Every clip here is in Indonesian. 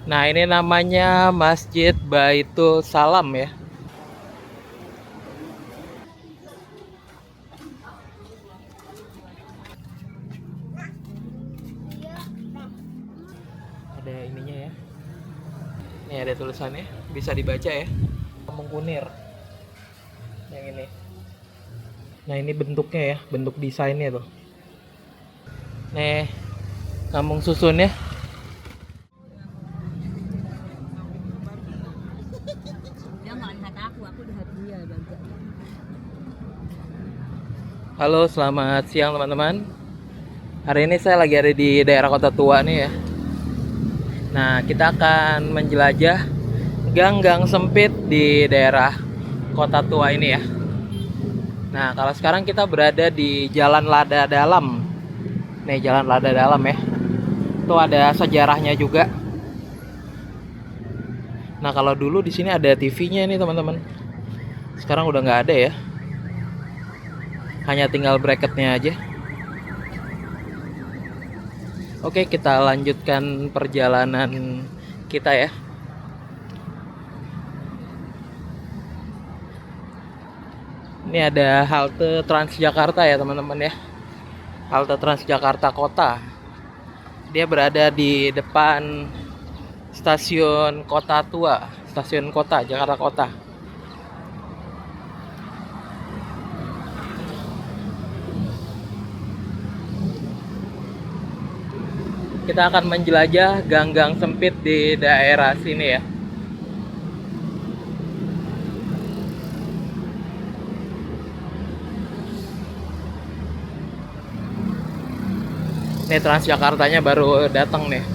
Nah, ini namanya Masjid Baitul Salam ya. Ada ininya ya. Ini ada tulisannya, bisa dibaca ya. Kampung Kunir. Yang ini. Nah, ini bentuknya ya, bentuk desainnya tuh. Nih, kampung susun ya. Dia nggak lihat aku lihat dia jaga. Halo, selamat siang teman-teman. Hari ini saya lagi ada di daerah Kota Tua nih ya. Nah, kita akan menjelajah gang-gang sempit di daerah Kota Tua ini ya. Nah, kalau sekarang kita berada di Jalan Lada Dalam. Nih, Jalan Lada Dalam ya. Itu ada sejarahnya juga. Nah, kalau dulu di sini ada TV-nya nih teman-teman. Sekarang udah nggak ada ya. Hanya tinggal bracketnya aja. Oke, kita lanjutkan perjalanan kita ya. Ini ada halte Transjakarta ya teman-teman ya. Halte Transjakarta Kota. Dia berada di depan stasiun Kota Tua, stasiun Kota, Jakarta Kota. Kita akan menjelajah gang-gang sempit di daerah sini ya. Nih Transjakartanya baru datang nih.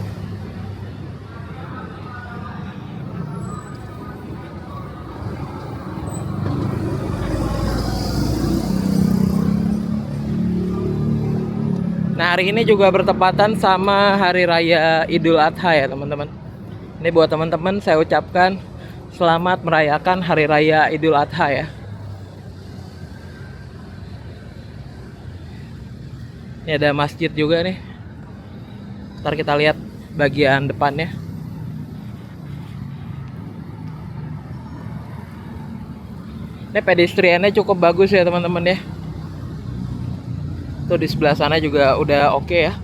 Nah, hari ini juga bertepatan sama Hari Raya Idul Adha ya teman-teman. Ini buat teman-teman saya ucapkan selamat merayakan Hari Raya Idul Adha ya. Ini ada masjid juga nih. Ntar kita lihat bagian depannya. Ini pedestriannya cukup bagus ya teman-teman ya. Tuh di sebelah sana juga udah oke ya.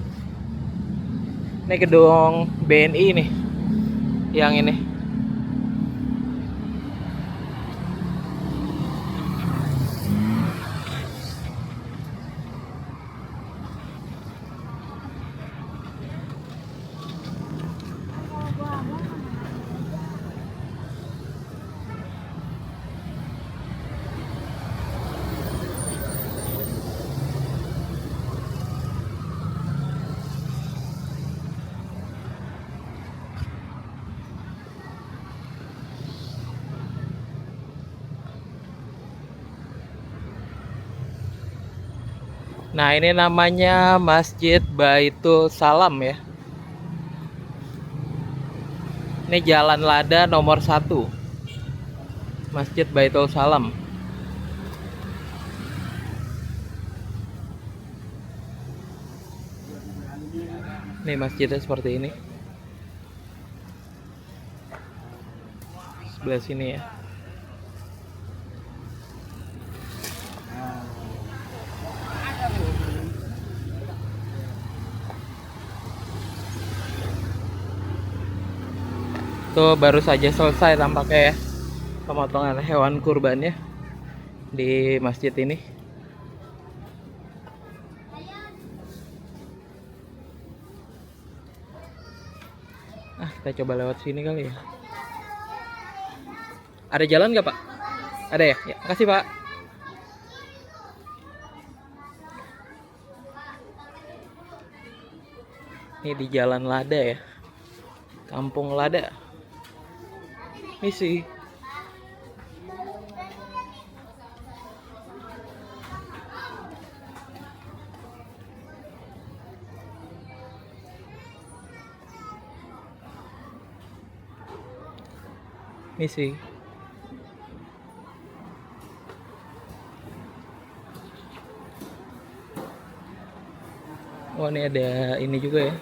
Ini gedung BNI nih. Yang ini. Nah, ini namanya Masjid Baitul Salam ya. Ini Jalan Lada nomor 1. Masjid Baitul Salam. Nih masjidnya seperti ini. Sebelah sini ya. Tuh baru saja selesai tampaknya ya pemotongan hewan kurbannya di masjid ini. Kita coba lewat sini kali ya. Ada jalan nggak Pak? Ada ya? Ya, makasih Pak. Ini di Jalan Lada ya. Kampung Lada. Misi. Misi. Oh, ini ada ini juga ya.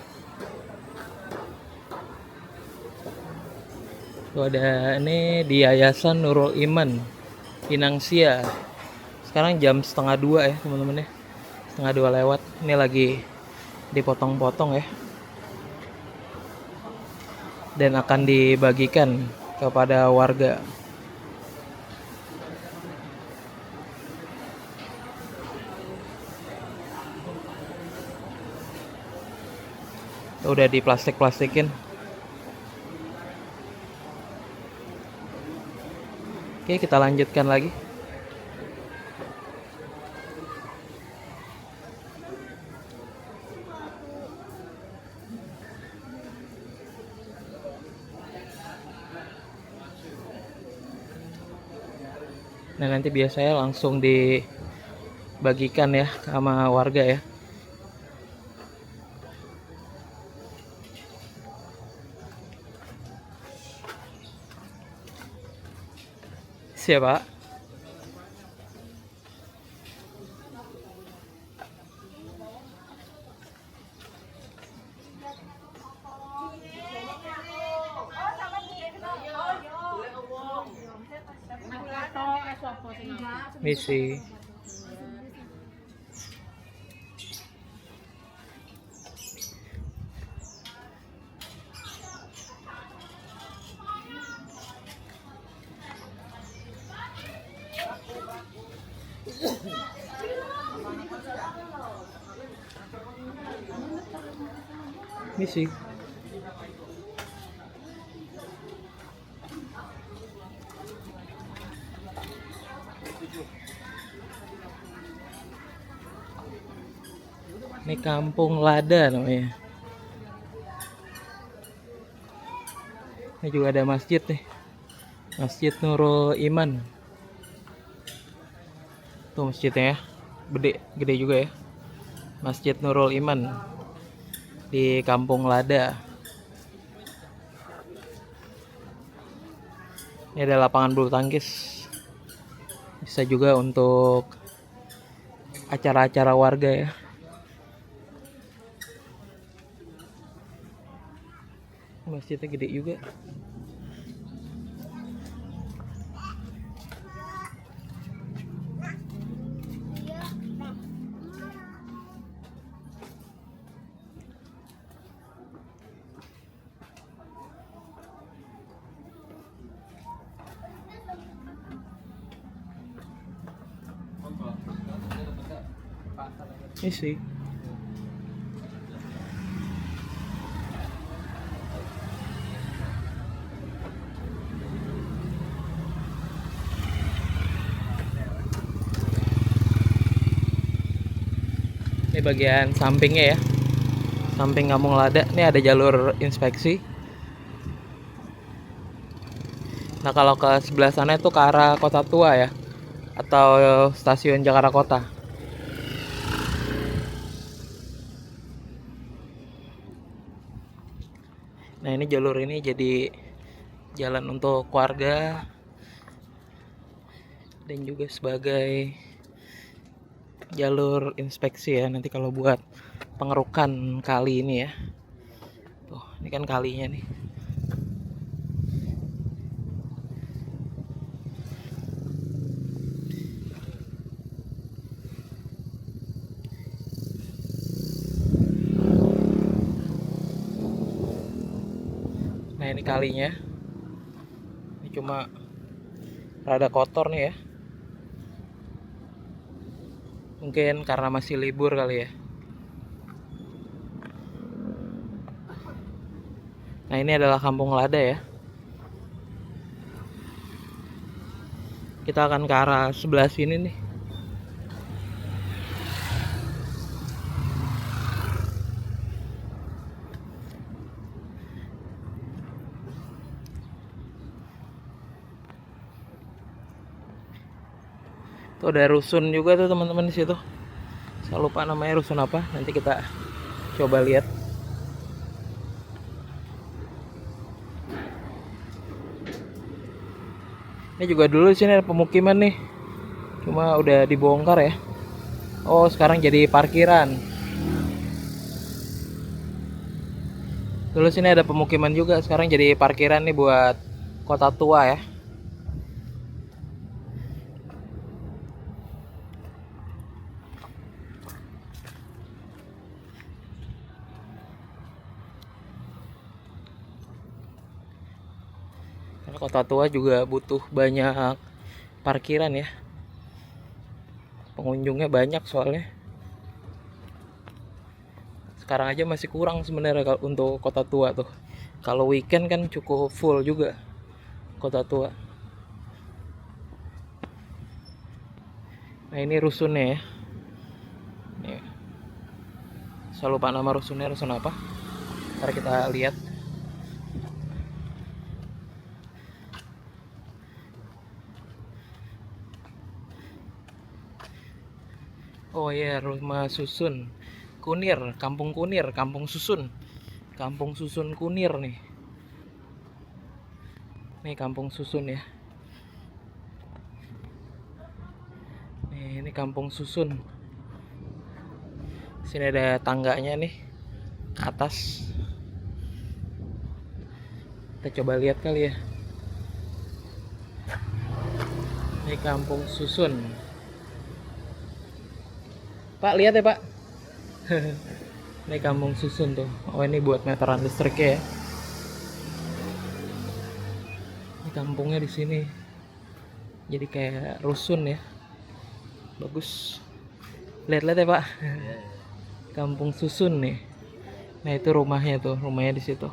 Tuh ada ini di Yayasan Nurul Iman Pinang Sia. Sekarang jam setengah 2 ya teman-teman ya. Setengah 2 lewat. Ini lagi dipotong-potong ya. Dan akan dibagikan kepada warga. Udah diplastik-plastikin. Oke, kita lanjutkan lagi. Nah, nanti biasanya langsung dibagikan ya sama warga ya. Siapa? Misi. Misi. Ini Kampung Lada namanya. Ini juga ada masjid nih. Masjid Nurul Iman. Tuh masjidnya ya. Gede juga ya. Masjid Nurul Iman di Kampung Lada. Ini ada lapangan bulu tangkis. Bisa juga untuk acara-acara warga ya. Masjidnya gede juga. Ini sih. Ini bagian sampingnya ya. Samping Kampung Lada. Ini ada jalur inspeksi. Nah, kalau ke sebelah sana itu ke arah Kota Tua ya. Atau stasiun Jakarta Kota. Nah, ini jalur ini jadi jalan untuk warga dan juga sebagai jalur inspeksi ya nanti kalau buat pengerukan kali ini ya. Tuh, ini kan kalinya nih. Nah, ini kalinya. Ini cuma rada kotor nih ya. Mungkin karena masih libur kali ya. Nah, ini adalah Kampung Lada ya. Kita akan ke arah sebelah sini nih. Tuh ada rusun juga tuh teman-teman di situ. Saya lupa namanya rusun apa. Nanti kita coba lihat. Ini juga dulu di sini ada pemukiman nih. Cuma udah dibongkar ya. Oh, sekarang jadi parkiran. Dulu sini ada pemukiman juga, sekarang jadi parkiran nih buat kota tua ya. Karena kota tua juga butuh banyak parkiran ya. Pengunjungnya banyak soalnya. Sekarang aja masih kurang sebenarnya kalau untuk kota tua tuh. Kalau weekend kan cukup full juga kota tua. Nah ini rusunnya ya. Nih. Saya lupa nama rusunnya, rusun apa. Ntar kita lihat. Oh iya, rumah susun Kunir, Kampung Kunir, Kampung Susun. Kampung Susun Kunir nih. Nih Kampung Susun ya. Nih, ini Kampung Susun. Sini ada tangganya nih ke atas. Kita coba lihat kali ya. Ini Kampung Susun. Pak, lihat ya Pak. Ini Kampung Susun tuh. Oh ini buat meteran listriknya ya. Ini kampungnya di sini. Jadi kayak rusun ya. Bagus. Lihat-lihat ya Pak. Kampung Susun nih. Nah itu rumahnya tuh, rumahnya di situ.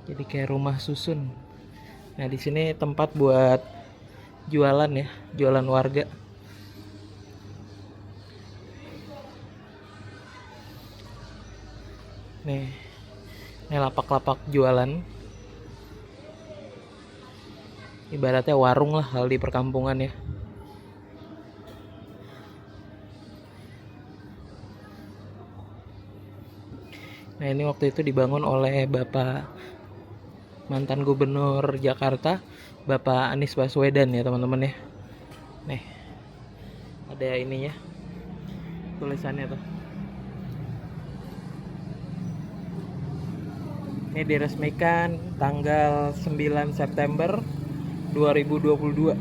Jadi kayak rumah susun. Nah di sini tempat buat jualan ya, jualan warga. Nih, ini lapak-lapak jualan. Ibaratnya warung lah kalau di perkampungan ya. Nah ini waktu itu dibangun oleh Bapak mantan Gubernur Jakarta, Bapak Anies Baswedan ya teman-teman ya. Nih, ada ininya, tulisannya tuh. Ini diresmikan tanggal 9 September 2022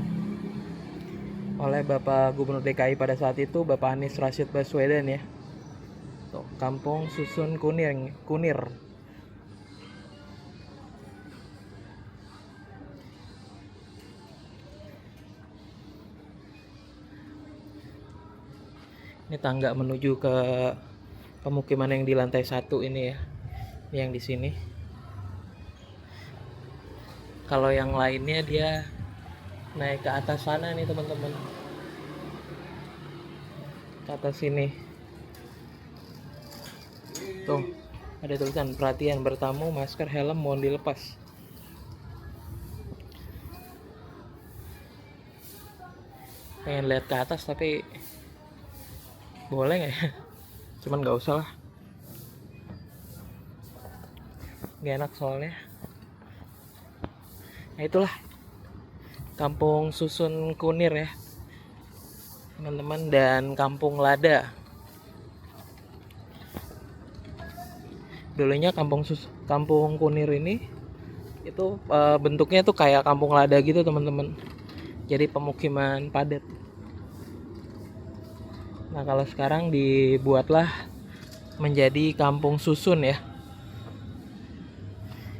oleh Bapak Gubernur DKI pada saat itu, Bapak Anies Rashid Baswedan ya. Tuh, Kampung Susun Kunir. Ini tangga menuju ke pemukiman yang di lantai 1 ini ya. Ini yang di sini. Kalau yang lainnya dia naik ke atas sana nih teman-teman. Ke atas sini. Tuh, ada tulisan perhatian bertamu, masker, helm mohon dilepas. Pengen lihat ke atas tapi boleh nggak ya? Cuman nggak usah lah. Gak enak soalnya. Nah itulah Kampung Susun Kunir ya teman-teman, dan Kampung Lada. Dulunya Kampung Kunir ini itu bentuknya tuh kayak Kampung Lada gitu teman-teman. Jadi pemukiman padat. Nah kalau sekarang dibuatlah menjadi Kampung Susun ya.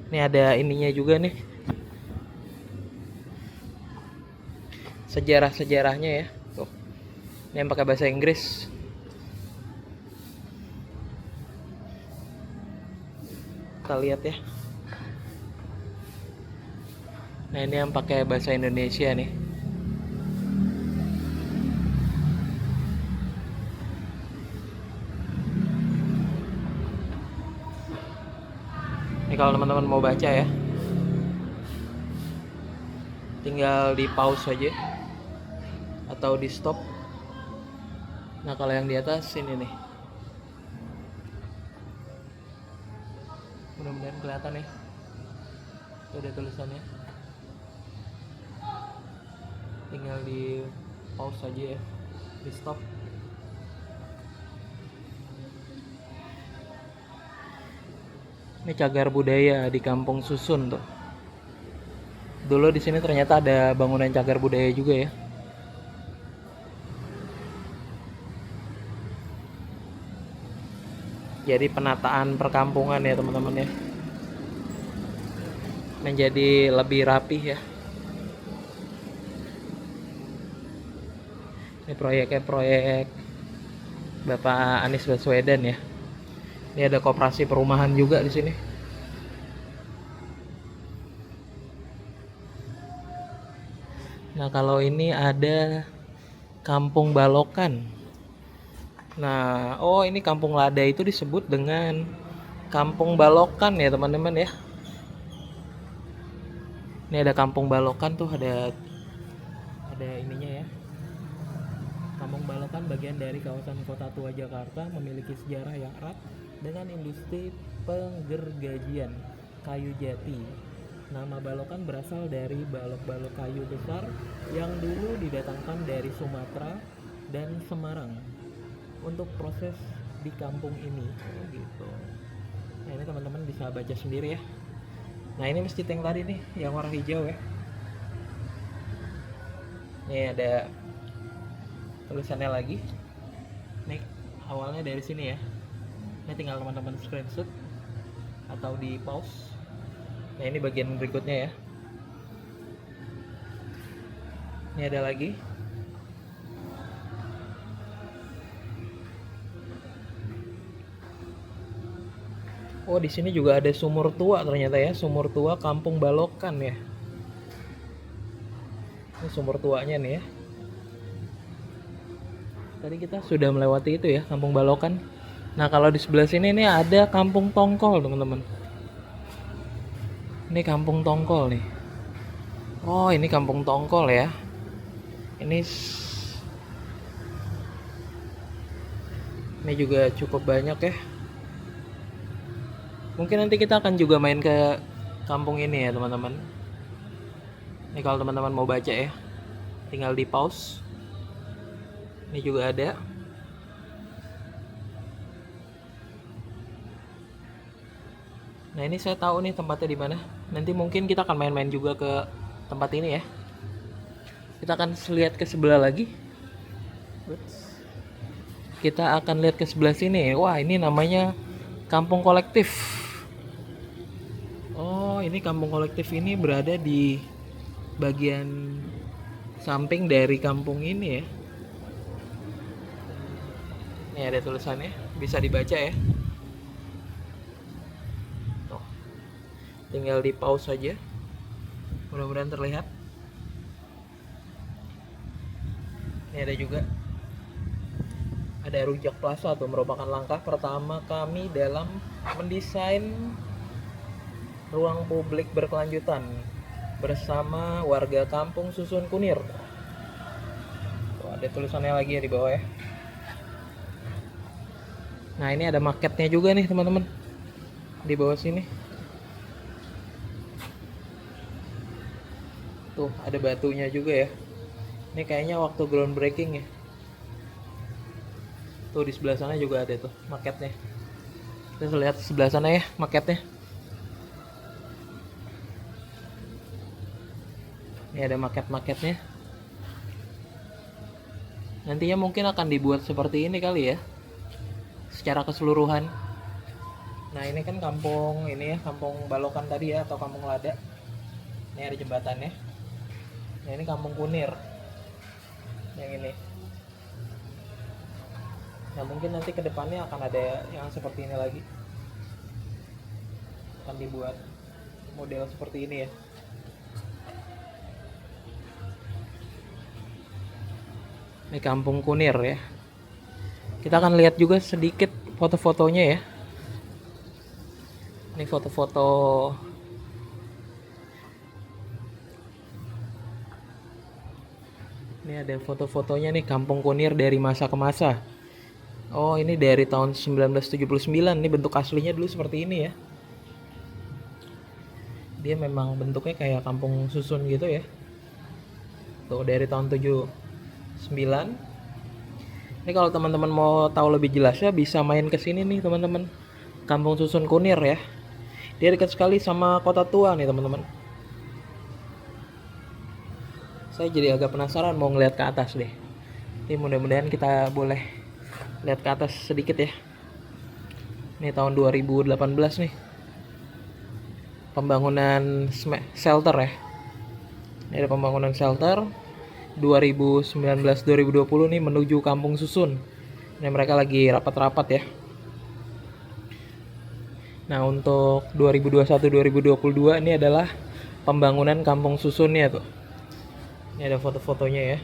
Ini ada ininya juga nih, sejarah-sejarahnya ya. Tuh. Ini yang pakai bahasa Inggris. Kita lihat ya. Nah ini yang pakai bahasa Indonesia nih. Ini kalau teman-teman mau baca ya, tinggal di pause aja atau di stop. Nah kalau yang di atas ini nih, mudah-mudahan kelihatan ya. Itu ada tulisannya. Tinggal di pause aja ya, di stop. Ini cagar budaya di Kampung Susun tuh. Dulu di sini ternyata ada bangunan cagar budaya juga ya. Jadi penataan perkampungan ya teman-teman ya. Menjadi lebih rapih ya. Ini proyeknya proyek Bapak Anies Baswedan ya. Ini ada koperasi perumahan juga di sini. Nah, kalau ini ada Kampung Balokan. Nah, oh ini Kampung Lada itu disebut dengan Kampung Balokan ya, teman-teman ya. Ini ada Kampung Balokan tuh, ada ininya ya. Kampung Balokan bagian dari kawasan Kota Tua Jakarta, memiliki sejarah yang erat dengan industri penggergajian kayu jati. Nama Balokan berasal dari balok-balok kayu besar yang dulu didatangkan dari Sumatera dan Semarang untuk proses di kampung ini gitu. Nah, ini teman-teman bisa baca sendiri ya. Nah, ini masjid yang tadi nih yang warna hijau ya. Ini ada tulisannya lagi. Nih awalnya dari sini ya. Ini tinggal teman-teman screenshot atau di pause. Nah, ini bagian berikutnya ya. Ini ada lagi. Oh, di sini juga ada sumur tua ternyata ya, sumur tua Kampung Balokan ya. Ini sumur tuanya nih ya. Tadi kita sudah melewati itu ya, Kampung Balokan. Nah, kalau di sebelah sini nih ada Kampung Tongkol, teman-teman. Ini Kampung Tongkol nih. Oh, ini Kampung Tongkol ya. Ini juga cukup banyak ya. Mungkin nanti kita akan juga main ke kampung ini ya, teman-teman. Ini kalau teman-teman mau baca ya, tinggal di pause. Ini juga ada. Nah, ini saya tahu nih tempatnya di mana. Nanti mungkin kita akan main-main juga ke tempat ini ya. Kita akan lihat ke sebelah lagi. Kita akan lihat ke sebelah sini. Wah, ini namanya Kampung Kolektif. Oh, ini Kampung Kolektif ini berada di bagian samping dari kampung ini ya. Ini ada tulisannya, bisa dibaca ya. Tuh. Tinggal di pause saja. Mudah-mudahan terlihat. Ini ada juga. Ada Rujak Plaza tuh, merupakan langkah pertama kami dalam mendesain ruang publik berkelanjutan bersama warga Kampung Susun Kunir. Tuh, ada tulisannya lagi ya di bawah ya. Nah, ini ada marketnya juga nih teman-teman di bawah sini. Tuh, ada batunya juga ya. Ini kayaknya waktu groundbreaking ya. Tuh di sebelah sana juga ada tuh marketnya. Kita lihat sebelah sana ya marketnya. Ini ada market-marketnya. Nantinya mungkin akan dibuat seperti ini kali ya, secara keseluruhan. Nah, ini kan kampung ini ya, Kampung Balokan tadi ya, atau Kampung Lada. Ini ada jembatannya. Nah, ini Kampung Kunir yang ini. Nah, mungkin nanti kedepannya akan ada yang seperti ini lagi, akan dibuat model seperti ini ya. Ini Kampung Kunir ya. Kita akan lihat juga sedikit foto-fotonya ya. Ini foto-foto Ini ada foto-fotonya nih, Kampung Kunir dari masa ke masa. Oh, ini dari tahun 1979. Ini bentuk aslinya dulu seperti ini ya. Dia memang bentuknya kayak kampung susun gitu ya. Tuh, dari tahun 79. Ini kalau teman-teman mau tahu lebih jelasnya bisa main ke sini nih, teman-teman. Kampung Susun Kunir ya. Dia dekat sekali sama Kota Tua nih teman-teman. Saya jadi agak penasaran mau ngeliat ke atas deh. Ini mudah-mudahan kita boleh lihat ke atas sedikit ya. Ini tahun 2018 nih. Pembangunan shelter ya. Ini ada pembangunan shelter 2019-2020 nih menuju Kampung Susun. Ini mereka lagi rapat-rapat ya. Nah, untuk 2021-2022 ini adalah pembangunan Kampung Susunnya tuh. Ini ada foto-fotonya ya.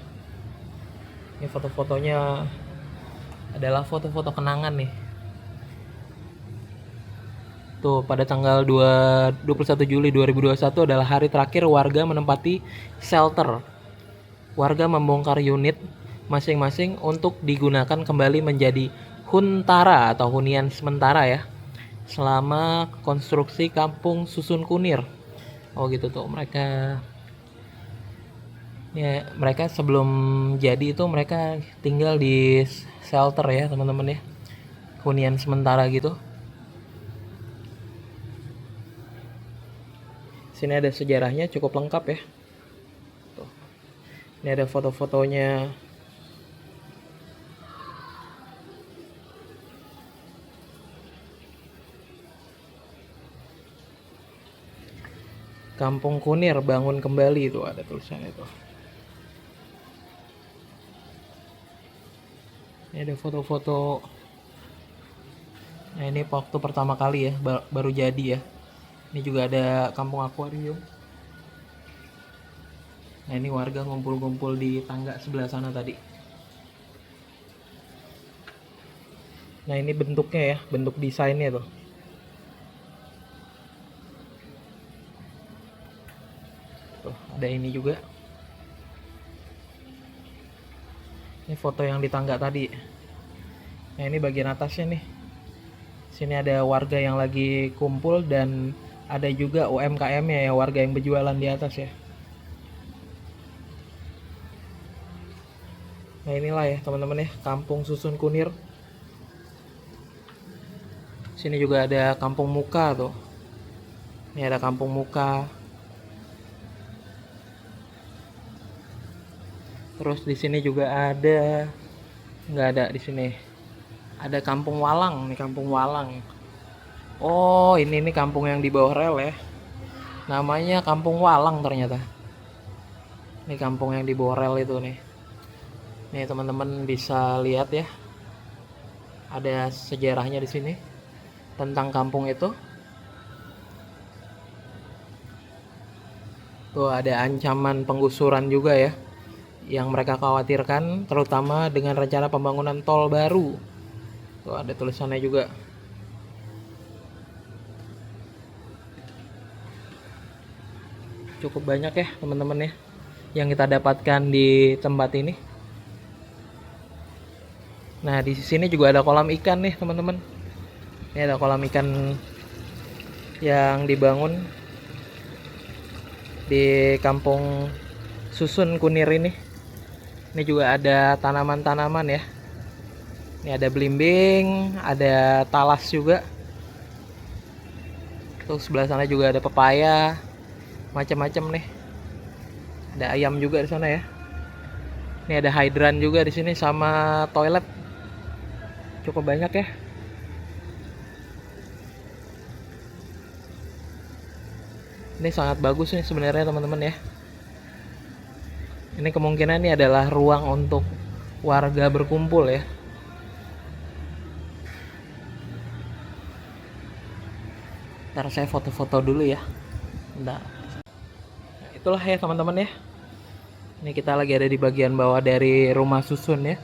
Ini foto-fotonya adalah foto-foto kenangan nih. Tuh, pada tanggal 21 Juli 2021 adalah hari terakhir warga menempati shelter. Warga membongkar unit masing-masing untuk digunakan kembali menjadi huntara atau hunian sementara ya. Selama konstruksi Kampung Susun Kunir. Oh gitu tuh, mereka ya, mereka sebelum jadi itu mereka tinggal di shelter ya, teman-teman ya. Hunian sementara gitu. Sini ada sejarahnya cukup lengkap ya. Tuh. Ini ada foto-fotonya. Kampung Kunir bangun kembali, itu ada tulisannya itu. Ini ada foto-foto. Nah, ini waktu pertama kali ya, baru jadi ya. Ini juga ada kampung akuarium. Nah, ini warga ngumpul-ngumpul di tangga sebelah sana tadi. Nah, ini bentuknya ya, bentuk desainnya tuh. Tuh, ada ini juga. Ini foto yang di tangga tadi. Nah, ini bagian atasnya nih. Sini ada warga yang lagi kumpul dan ada juga UMKM-nya ya, warga yang berjualan di atas ya. Nah, inilah ya teman-teman ya, Kampung Susun Kunir. Sini juga ada Kampung Muka tuh. Ini ada Kampung Muka. Terus di sini juga ada, nggak ada di sini. Ada Kampung Walang nih, Kampung Walang. Oh, ini kampung yang di bawah rel ya. Namanya Kampung Walang ternyata. Ini kampung yang di bawah rel itu nih. Nih teman-teman bisa lihat ya. Ada sejarahnya di sini tentang kampung itu. Tuh ada ancaman penggusuran juga ya, yang mereka khawatirkan terutama dengan rencana pembangunan tol baru. Tuh ada tulisannya juga. Cukup banyak ya teman-teman ya yang kita dapatkan di tempat ini. Nah, di sini juga ada kolam ikan nih teman-teman. Ini ada kolam ikan yang dibangun di Kampung Susun Kunir ini. Ini juga ada tanaman-tanaman ya. Ini ada belimbing, ada talas juga. Tuh sebelah sana juga ada pepaya, macam-macam nih. Ada ayam juga di sana ya. Ini ada hydran juga di sini sama toilet. Cukup banyak ya. Ini sangat bagus nih sebenarnya teman-teman ya. Ini kemungkinan ini adalah ruang untuk warga berkumpul ya. Ntar saya foto-foto dulu ya. Bentar. Nah, itulah ya teman-teman ya. Ini kita lagi ada di bagian bawah dari Rumah Susun ya.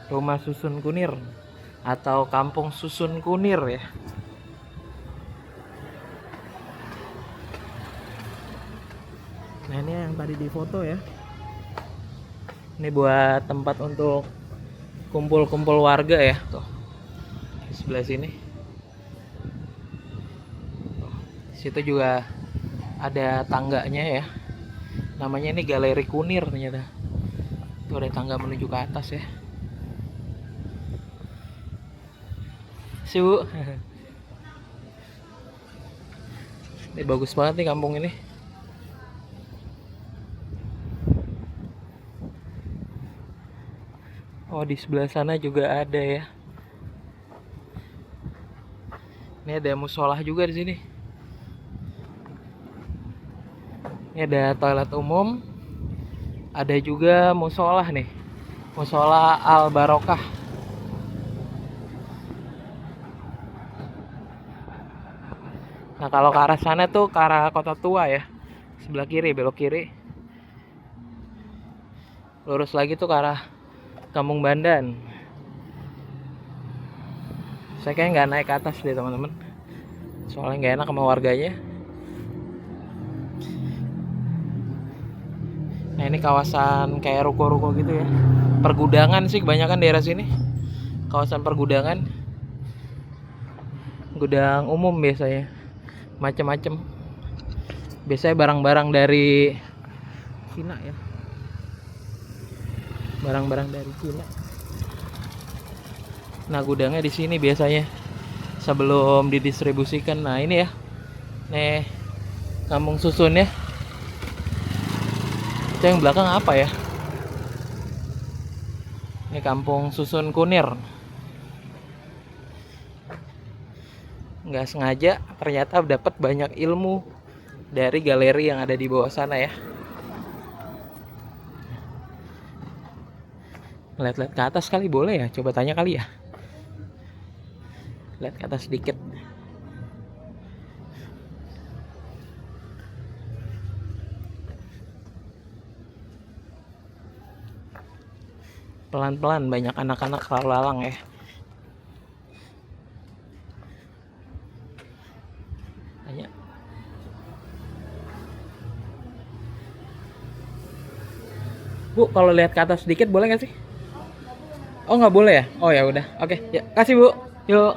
Rumah Susun Kunir atau Kampung Susun Kunir ya. Nah, ini yang tadi di foto ya. Ini buat tempat untuk kumpul-kumpul warga ya. Tuh. Di sebelah sini. Situ juga ada tangganya ya. Namanya ini Galeri Kunir ternyata. Tuh ada tangga menuju ke atas ya. Su. Ini bagus banget nih kampung ini. Oh, di sebelah sana juga ada ya. Ini ada musola juga di sini. Ini ada toilet umum. Ada juga musola nih. Musola Al Barokah. Nah, kalau ke arah sana tuh ke arah Kota Tua ya. Sebelah kiri, belok kiri. Lurus lagi tuh ke arah Kampung Bandan. Saya kayak nggak naik ke atas deh teman-teman. Soalnya nggak enak sama warganya. Nah, ini kawasan kayak ruko-ruko gitu ya. Pergudangan sih kebanyakan daerah sini. Kawasan pergudangan. Gudang umum biasanya. Macem-macem. Biasanya barang-barang dari Cina ya. Barang-barang dari Cina. Nah, gudangnya di sini biasanya sebelum didistribusikan. Nah, ini ya. Nih, kampung susun ya. Itu yang belakang apa ya? Ini kampung susun Kunir. Nggak sengaja ternyata dapat banyak ilmu dari galeri yang ada di bawah sana ya. Lihat-lihat ke atas kali boleh ya? Coba tanya kali ya. Lihat ke atas sedikit. Pelan-pelan, banyak anak-anak lalu lalang ya. Tanya. Bu, kalau lihat ke atas sedikit boleh nggak sih? Oh, nggak boleh ya? Oh ya udah, oke. Ya, kasih Bu. Yuk.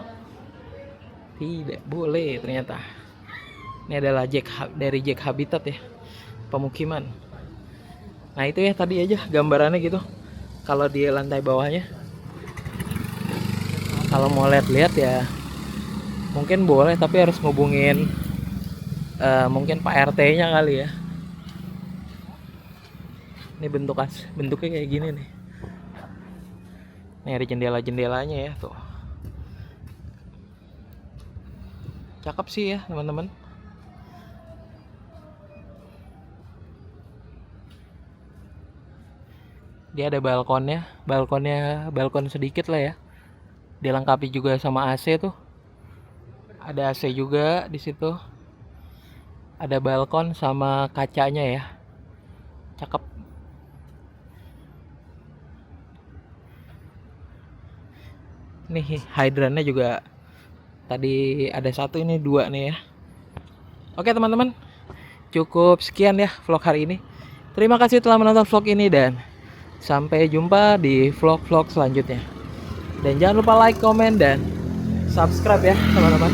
Tidak boleh ternyata. Ini adalah dari Jack Habitat ya, pemukiman. Nah, itu ya tadi aja gambarannya gitu. Kalau di lantai bawahnya, kalau mau lihat-lihat ya mungkin boleh, tapi harus ngubungin mungkin Pak RT-nya kali ya. Ini bentuknya kayak gini nih. Ini ada jendela-jendelanya ya tuh. Cakep sih ya teman-teman. Dia ada balkonnya, balkon sedikit lah ya. Dilengkapi juga sama AC tuh. Ada AC juga di situ. Ada balkon sama kacanya ya. Cakep. Nih hidrannya juga tadi ada satu, ini dua nih ya. Oke teman-teman, cukup sekian ya vlog hari ini. Terima kasih telah menonton vlog ini dan sampai jumpa di vlog-vlog selanjutnya. Dan jangan lupa like, komen, dan subscribe ya teman-teman.